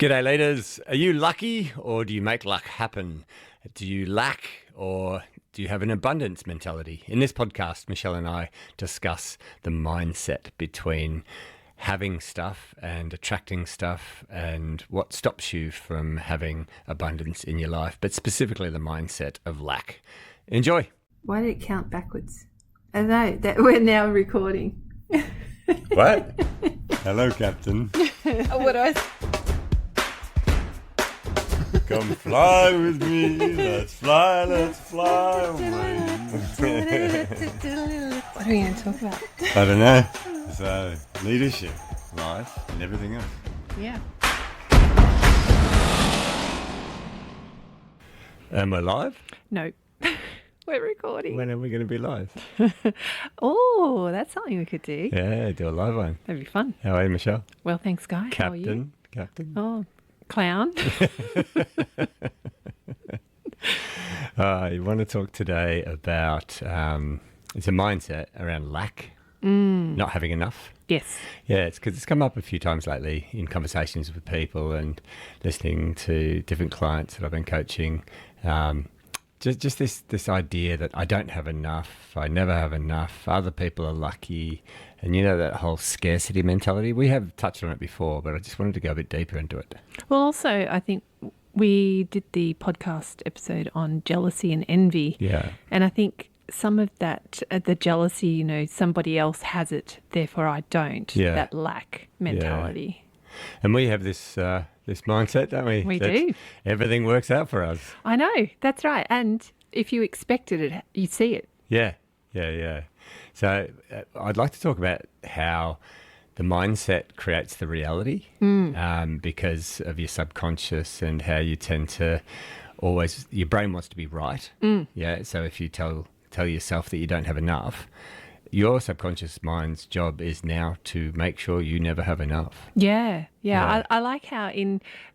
G'day, leaders. Are you lucky or do you make luck happen? Do you lack or do you have an abundance mentality? In this podcast, Michelle and I discuss the mindset between having stuff and attracting stuff and what stops you from having abundance in your life, but specifically the mindset of lack. Enjoy. Why did it count backwards? I know that we're now recording. What? Hello, Captain. What I Come fly with me. Let's fly away. What are we going to talk about? I don't know. So, leadership, life, and everything else. Yeah. Am I live? No. We're recording. When are we going to be live? Oh, that's something we could do. Yeah, do a live one. That'd be fun. How are you, Michelle? Well, thanks, Guy. How are you? Captain. Oh, clown. I want to talk today about, it's a mindset around lack, not having enough. Yes. Yeah, it's because it's come up a few times lately in conversations with people and listening to different clients that I've been coaching. Just this idea that I don't have enough, I never have enough, other people are lucky, and you know that whole scarcity mentality. We have touched on it before, but I just wanted to go a bit deeper into it. Well, also, I think we did the podcast episode on jealousy and envy. Yeah. And I think some of that, the jealousy, you know, somebody else has it, therefore I don't. Yeah. That lack mentality. And we have this this mindset, don't we? We do. Everything works out for us. I know, that's right. And if you expected it, you see it. Yeah. So I'd like to talk about how the mindset creates the reality because of your subconscious and how you tend to always, your brain wants to be right. Yeah. So if you tell yourself that you don't have enough, your subconscious mind's job is now to make sure you never have enough. Yeah. I like how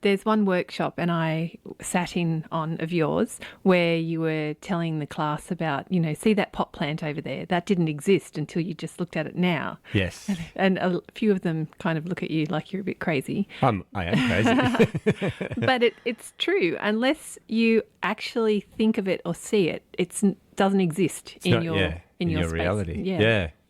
there's one workshop and I sat in on of yours where you were telling the class about, you know, see that pot plant over there? That didn't exist until you just looked at it now. Yes. And a few of them kind of look at you like you're a bit crazy. I am crazy. But it's true. Unless you actually think of it or see it, it doesn't exist in your space. reality.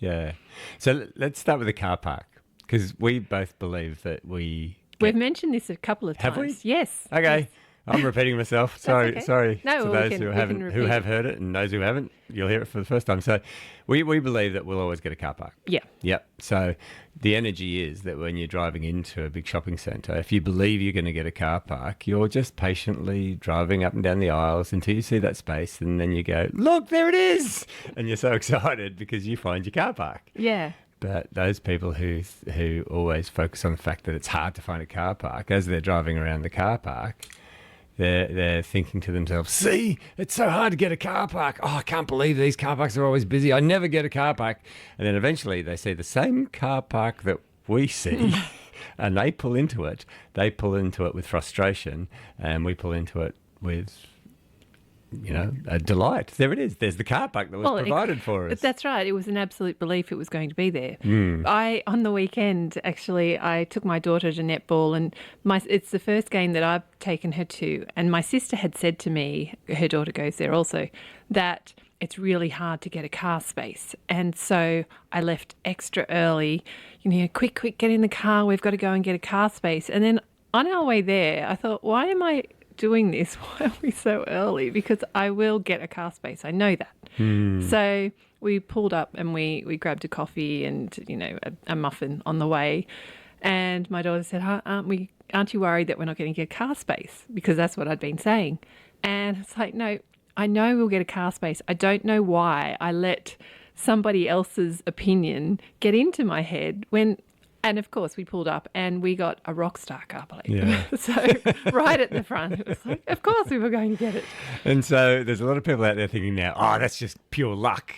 Yeah. So let's start with the car park because we both believe that we've mentioned this a couple of times. Have we? Yes. Okay. Yes. I'm repeating myself. Sorry. No, to well, those who have heard it and those who haven't, you'll hear it for the first time. So we believe that we'll always get a car park. Yeah. Yep. So the energy is that when you're driving into a big shopping centre, if you believe you're going to get a car park, you're just patiently driving up and down the aisles until you see that space and then you go, look, there it is. And you're so excited because you find your car park. Yeah. But those people who always focus on the fact that it's hard to find a car park, as they're driving around the car park, they're thinking to themselves, see, it's so hard to get a car park. Oh, I can't believe these car parks are always busy. I never get a car park. And then eventually they see the same car park that we see and they pull into it. They pull into it with frustration and we pull into it with, you know, a delight. There it is. There's the car park that was provided for us. That's right. It was an absolute belief it was going to be there. On the weekend, actually, I took my daughter to netball and it's the first game that I've taken her to. And my sister had said to me, her daughter goes there also, that it's really hard to get a car space. And so I left extra early, you know, quick, get in the car. We've got to go and get a car space. And then on our way there, I thought, why am I doing this? Why are we so early? Because I will get a car space. I know that. So we pulled up and we grabbed a coffee and, you know, a muffin on the way. And my daughter said, aren't you worried that we're not going to get a car space? Because that's what I'd been saying. And it's like, no, I know we'll get a car space. I don't know why I let somebody else's opinion get into my head and of course, we pulled up and we got a rock star car plate. Yeah. So right at the front, it was like, of course we were going to get it. And so there's a lot of people out there thinking now, oh, that's just pure luck.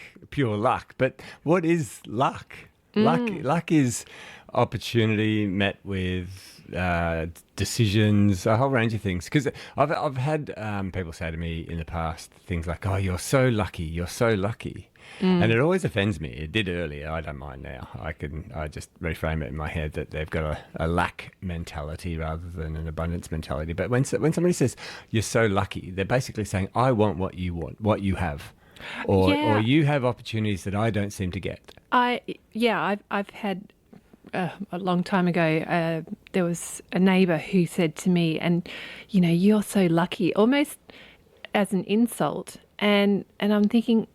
But what is luck? Luck is opportunity met with decisions, a whole range of things. Because I've had people say to me in the past things like, "Oh, you're so lucky. You're so lucky." And it always offends me. It did earlier. I don't mind now. I just reframe it in my head that they've got a lack mentality rather than an abundance mentality. But when somebody says you're so lucky, they're basically saying, I want what you want, what you have, or you have opportunities that I don't seem to get. I've had a long time ago. There was a neighbour who said to me, and you're so lucky, almost as an insult, and I'm thinking.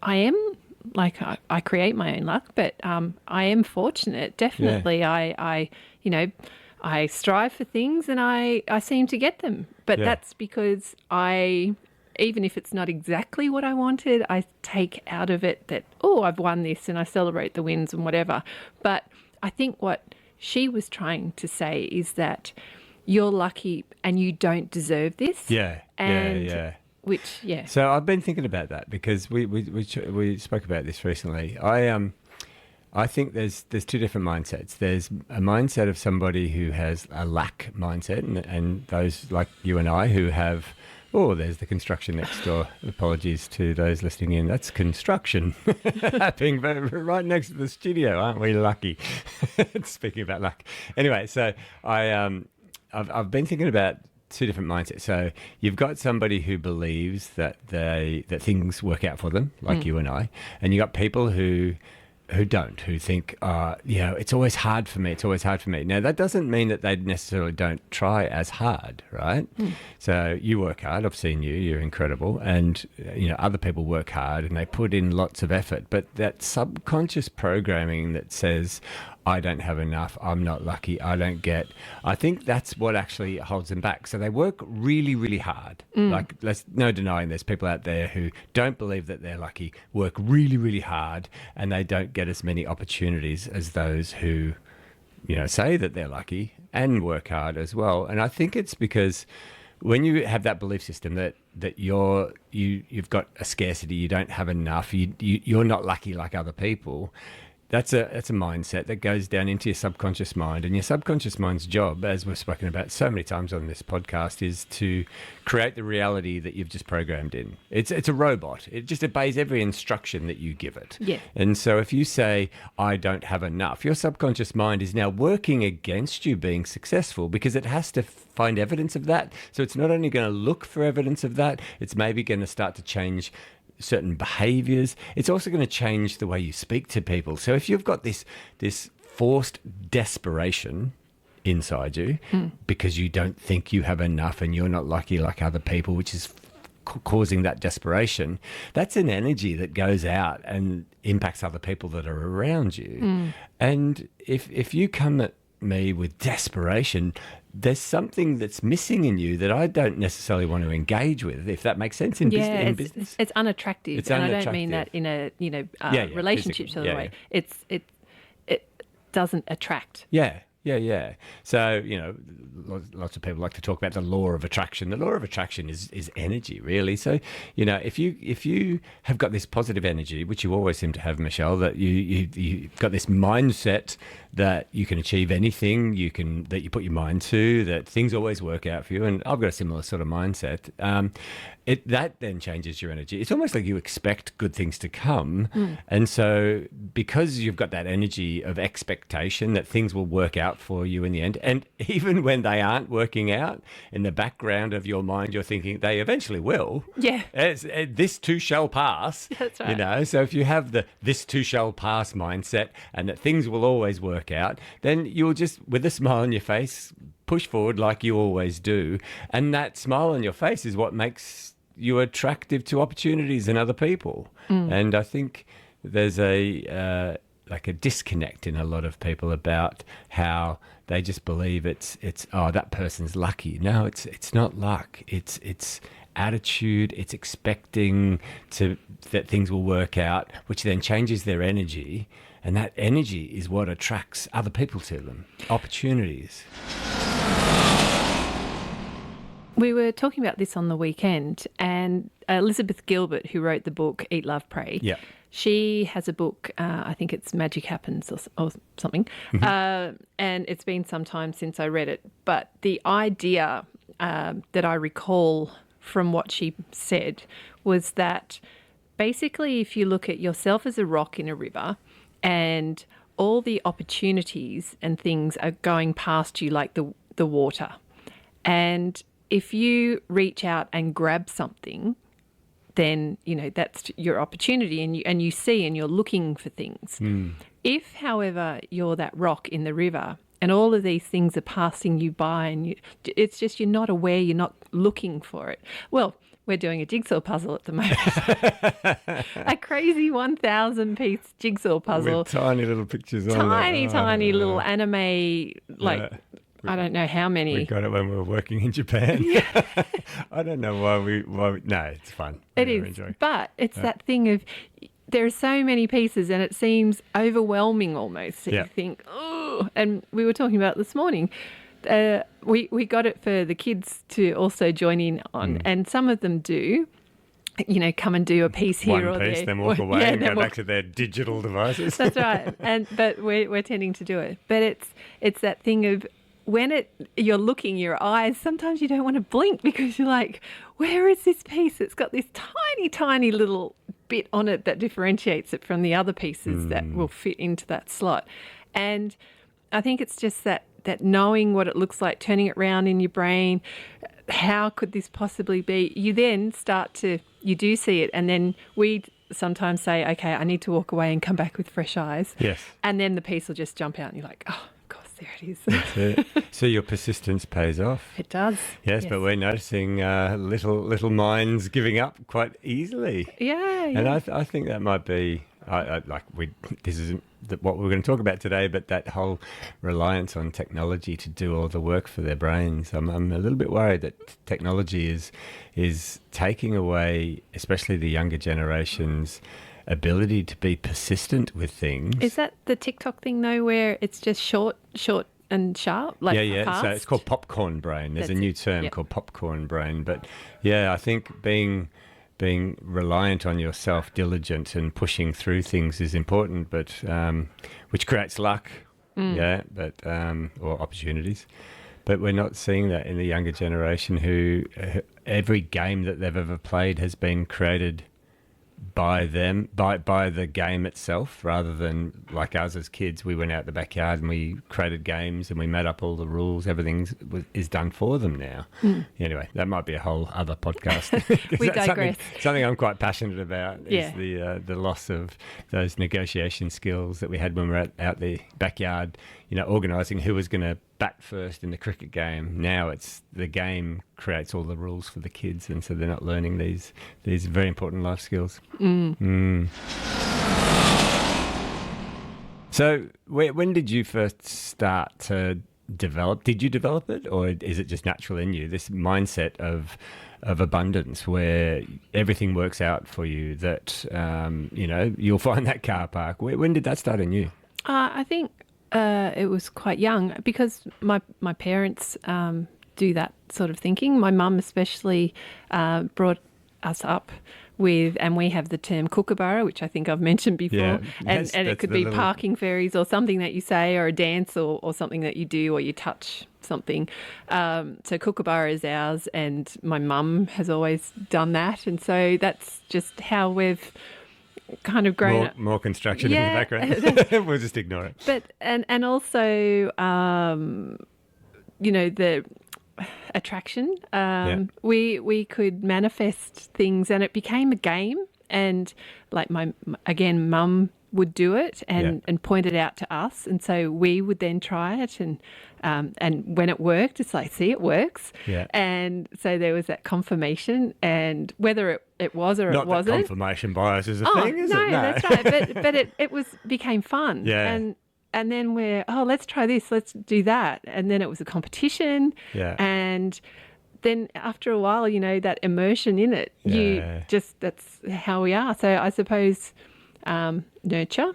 I am, like, I create my own luck, but I am fortunate. Definitely, I strive for things and I seem to get them. But that's because even if it's not exactly what I wanted, I take out of it that, I've won this, and I celebrate the wins and whatever. But I think what she was trying to say is that you're lucky and you don't deserve this. Yeah. So I've been thinking about that because we spoke about this recently. I think there's two different mindsets. There's a mindset of somebody who has a lack mindset, and those like you and I who have. Oh, there's the construction next door. Apologies to those listening in. That's construction happening right next to the studio. Aren't we lucky? Speaking about luck. Anyway, so I've been thinking about two different mindsets. So you've got somebody who believes that things work out for them, like you and I, and you got people who don't, who think, it's always hard for me. It's always hard for me. Now, that doesn't mean that they necessarily don't try as hard, right? So you work hard. I've seen you. You're incredible. And, other people work hard and they put in lots of effort. But that subconscious programming that says, I don't have enough, I'm not lucky, I don't get, I think that's what actually holds them back. So they work really, really hard. Like, there's no denying there's people out there who don't believe that they're lucky, work really, really hard, and they don't get as many opportunities as those who, say that they're lucky and work hard as well. And I think it's because when you have that belief system that you've got a scarcity, you don't have enough, you're not lucky like other people. That's a mindset that goes down into your subconscious mind, and your subconscious mind's job, as we've spoken about so many times on this podcast, is to create the reality that you've just programmed in. It's a robot. It just obeys every instruction that you give it. Yeah. And so if you say, I don't have enough, your subconscious mind is now working against you being successful because it has to find evidence of that. So it's not only going to look for evidence of that, it's maybe going to start to change certain behaviors. It's also going to change the way you speak to people. So if you've got this forced desperation inside you because you don't think you have enough and you're not lucky like other people, which is causing that desperation, that's an energy that goes out and impacts other people that are around you. And if you come at me with desperation, there's something that's missing in you that I don't necessarily want to engage with, if that makes sense in business. It's unattractive. I don't mean that in a relationship sort of way. It doesn't attract. Yeah. So, lots of people like to talk about the law of attraction. The law of attraction is energy, really. So, if you have got this positive energy, which you always seem to have, Michelle, that you've got this mindset that you can achieve anything that you put your mind to, that things always work out for you. And I've got a similar sort of mindset. That then changes your energy. It's almost like you expect good things to come. And so because you've got that energy of expectation that things will work out for you in the end, and even when they aren't working out, in the background of your mind, you're thinking they eventually will. Yeah. This too shall pass. That's right. So if you have the this too shall pass mindset and that things will always work out, then you'll just, with a smile on your face, push forward like you always do. And that smile on your face is what makes you attractive to opportunities and other people. And I think there's a disconnect in a lot of people about how they just believe it's that person's lucky. No, it's not luck. It's attitude. It's expecting that things will work out, which then changes their energy, and that energy is what attracts other people to them. Opportunities. We were talking about this on the weekend, and Elizabeth Gilbert, who wrote the book Eat, Love, Pray, she has a book, I think it's Magic Happens or something, and it's been some time since I read it. But the idea that I recall from what she said was that basically if you look at yourself as a rock in a river and all the opportunities and things are going past you like the water, and if you reach out and grab something, then, that's your opportunity and you see and you're looking for things. If, however, you're that rock in the river and all of these things are passing you by and it's just you're not aware, you're not looking for it. Well, we're doing a jigsaw puzzle at the moment. A crazy 1,000-piece jigsaw puzzle. With tiny little pictures on it. Tiny little anime, I don't know how many. We got it when we were working in Japan. I don't know why we no, it's fun. It is, but it's that thing of there are so many pieces and it seems overwhelming almost. So you think, oh, and we were talking about this morning. We got it for the kids to also join in on, and some of them do. Come and do a piece here or there. Then walk away and go back to their digital devices. That's right. But we're tending to do it. But it's that thing of when you're looking, your eyes, sometimes you don't want to blink because you're like, where is this piece? It's got this tiny, tiny little bit on it that differentiates it from the other pieces that will fit into that slot. And I think it's just that knowing what it looks like, turning it around in your brain, how could this possibly be? You then you do see it, and then we sometimes say, okay, I need to walk away and come back with fresh eyes. Yes. And then the piece will just jump out and you're like, oh, of course, there it is. That's it. So your persistence pays off. It does. Yes, but we're noticing little minds giving up quite easily. Yeah. And I think that might be, this isn't what we're going to talk about today, but that whole reliance on technology to do all the work for their brains. I'm a little bit worried that technology is taking away, especially the younger generation's ability to be persistent with things. Is that the TikTok thing though, where it's just short and sharp? Fast? So it's called popcorn brain. There's a new term called popcorn brain. But I think being reliant on yourself, diligent and pushing through things is important, but which creates luck, or opportunities. But we're not seeing that in the younger generation who every game that they've ever played has been created by them, by the game itself, rather than like us as kids. We went out the backyard and we created games and we made up all the rules. Everything is done for them now. Anyway, that might be a whole other podcast. We digress. Something I'm quite passionate about is the loss of those negotiation skills that we had when we were out the backyard, organising who was going to bat first in the cricket game. Now it's the game creates all the rules for the kids, and so they're not learning these very important life skills. So when did you first start to develop? Did you develop it, or is it just natural in you, this mindset of abundance where everything works out for you, that you'll find that car park? When did that start in you? I think it was quite young because my parents do that sort of thinking. My mum especially brought us up with, and we have the term kookaburra, which I think I've mentioned before, and it could be parking fairies or something that you say, or a dance or something that you do, or you touch something. So kookaburra is ours, and my mum has always done that, and so that's just how we've kind of grown up. More construction in the background. We'll just ignore it. But and also the attraction. We could manifest things, and it became a game. And like mum would do it and point it out to us, and so we would then try it, and when it worked, it's like, see, it works. And so there was that confirmation, and whether it was or not it wasn't. Not that confirmation bias is a thing, is it? No, that's right. But it became fun. And then let's try this, let's do that. And then it was a competition. And then after a while, that immersion in it, that's how we are. So I suppose nurture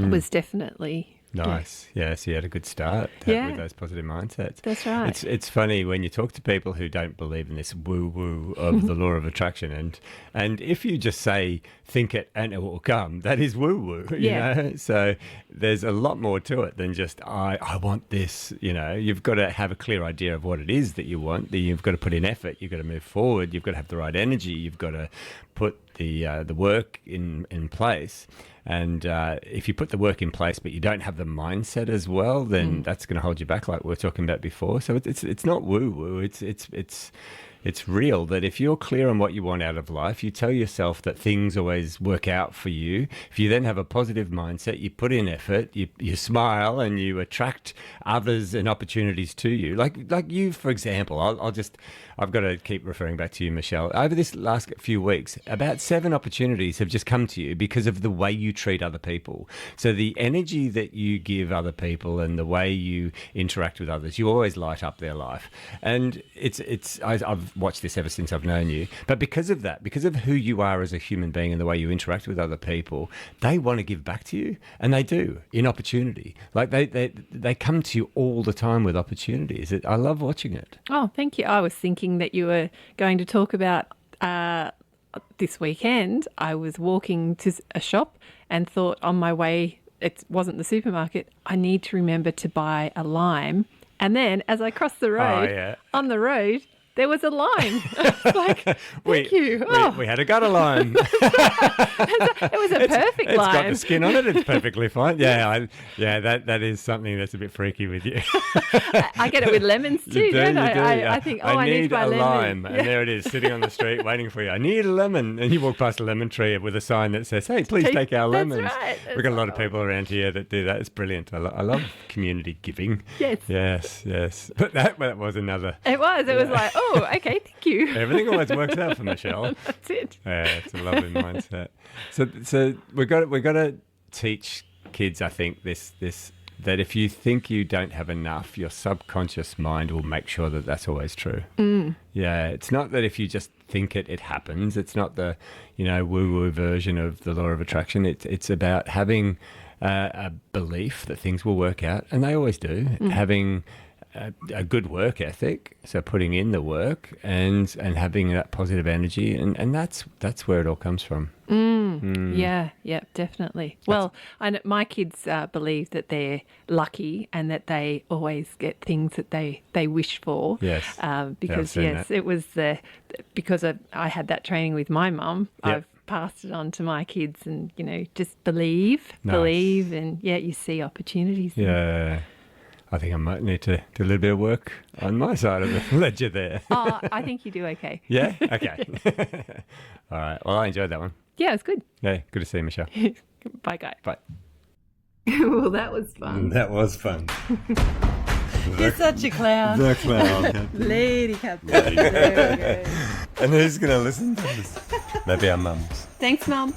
was definitely Nice. Yeah, so you had a good start with those positive mindsets. That's right. It's funny when you talk to people who don't believe in this woo-woo of the law of attraction, and if you just say, think it and it will come, that is woo-woo, you know? So there's a lot more to it than just, I want this, you know? You've got to have a clear idea of what it is that you want. You've got to put in effort. You've got to move forward. You've got to have the right energy. You've got to put the work in place. And if you put the work in place, but you don't have the mindset as well, then that's going to hold you back, like we were talking about before. So it's not woo woo. It's real that if you're clear on what you want out of life, you tell yourself that things always work out for you. If you then have a positive mindset, you put in effort, you smile, and you attract others and opportunities to you. Like you, for example, I've got to keep referring back to you, Michelle. Over this last few weeks, about 7 opportunities have just come to you because of the way you treat other people. So the energy that you give other people and the way you interact with others, you always light up their life. And I've watched this ever since I've known you. But because of that, because of who you are as a human being and the way you interact with other people, they want to give back to you, and they do in opportunity. Like they come to you all the time with opportunities. I love watching it. Oh, thank you. I was thinking that you were going to talk about this weekend. I was walking to a shop and thought on my way, it wasn't the supermarket, I need to remember to buy a lime. And then as I crossed the road, on the road, there was a lime. I was like, thank you. We had a gutter lime. It was a perfect lime. It's got the skin on it. It's perfectly fine. That is something that's a bit freaky with you. I get it with lemons too, don't I? I think, I need my lemon. Lime. And there it is, sitting on the street waiting for you. I need a lemon. And you walk past a lemon tree with a sign that says, hey, please take our lemons. That's right. We've got a lot of people around here that do that. It's brilliant. I love community giving. Yes. But that was another. It was like, okay, thank you. Everything always works out for Michelle. That's it. Yeah, it's a lovely mindset. So we've got to teach kids, I think, this that if you think you don't have enough, your subconscious mind will make sure that that's always true. Yeah, it's not that if you just think it happens. It's not the woo-woo version of the law of attraction. It's about having a belief that things will work out, and they always do. Having a good work ethic, so putting in the work and having that positive energy, and that's where it all comes from. Yeah, definitely. Well, my kids believe that they're lucky and that they always get things that they wish for. Yes, because it was because I had that training with my mum. Yep. I've passed it on to my kids, and just believe, and you see opportunities. Yeah. I think I might need to do a little bit of work on my side of the ledger there. I think you do okay. Yeah? Okay. All right. Well, I enjoyed that one. Yeah, it's good. Yeah, good to see you, Michelle. Bye, guys. Bye. Well, that was fun. That was fun. You're such a clown. The clown. Lady Captain. And who's going to listen to this? Maybe our mums. Thanks, Mum.